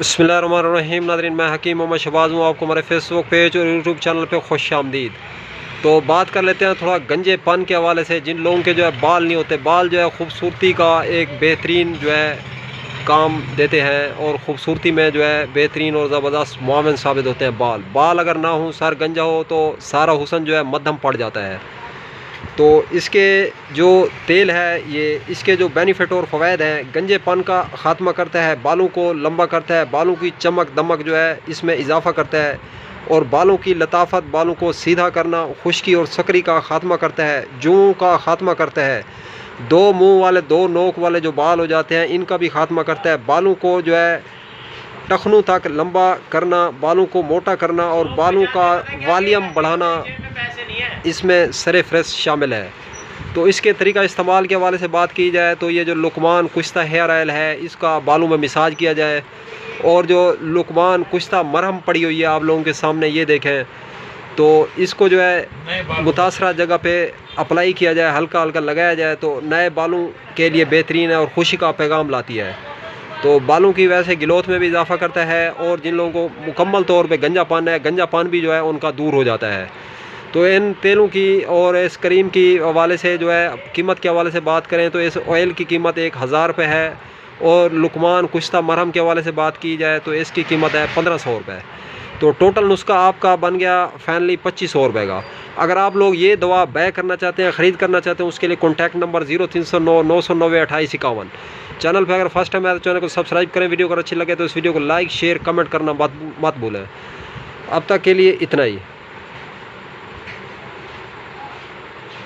बिस्मिल्लाहिर्रहमानिर्रहीम। नाज़रीन, मैं हकीम मोहम्मद शहबाज हूँ। आपको हमारे फेसबुक पेज और यूट्यूब चैनल पे खुश आमदीद। तो बात कर लेते हैं थोड़ा गंजेपन के हवाले से। जिन लोगों के जो है बाल नहीं होते, बाल जो है खूबसूरती का एक बेहतरीन जो है काम देते हैं और ख़ूबसूरती में जो है बेहतरीन और ज़बरदस्त मुआविन साबित होते हैं। बाल अगर ना हो, सर गंजा हो, तो सारा हुस्न जो है मद्धम पड़ जाता है। तो इसके जो तेल है, ये इसके जो बेनिफिट और फ़वाइद हैं, गंजेपन का ख़ात्मा करता है, बालों को लंबा करता है, बालों की चमक दमक जो है इसमें इजाफ़ा करता है और बालों की लताफत, बालों को सीधा करना, खुश्की और सकरी का ख़ात्मा करता है, जुओं का ख़ात्मा करता है, दो मुंह वाले, दो नोक वाले जो बाल हो जाते हैं इनका भी ख़ात्मा करता है, बालों को जो है टखनों तक लंबा करना, बालों को मोटा करना और बालों का वॉल्यूम बढ़ाना, इसमें सरे फ्रेश शामिल है। तो इसके तरीका इस्तेमाल के हवाले से बात की जाए तो ये जो लुकमान कुश्ता हेयर ऑयल है, इसका बालों में मिसाज किया जाए और जो लुकमान कुश्ता मरहम पड़ी हुई है आप लोगों के सामने, ये देखें, तो इसको जो है मुतासरा जगह पे अप्लाई किया जाए, हल्का हल्का लगाया जाए तो नए बालों के लिए बेहतरीन है और खुशी का पैगाम लाती है। तो बालों की वजह से ग्रोथ में भी इजाफ़ा करता है और जिन लोगों को मुकम्मल तौर पे गंजापन है, गंजापन भी जो है उनका दूर हो जाता है। तो इन तेलों की और इस क्रीम की हवाले से जो है कीमत के हवाले से बात करें तो इस ऑयल की कीमत 1000 रुपये है और लुकमान कुश्ता मरहम के हवाले से बात की जाए तो इसकी कीमत है 1500 रुपये। तो टोटल नुस्खा आपका बन गया फाइनली 2500 रुपये का। अगर आप लोग ये दवा बै करना चाहते हैं, ख़रीद करना चाहते हैं, उसके लिए कॉन्टैक्ट नंबर 0309 990 2851। चैनल पर अगर फर्स्ट टाइम आए तो चैनल को सब्सक्राइब करें। वीडियो अगर अच्छी लगे तो इस वीडियो को लाइक शेयर कमेंट करना मत भूलें। अब तक के लिए इतना ही।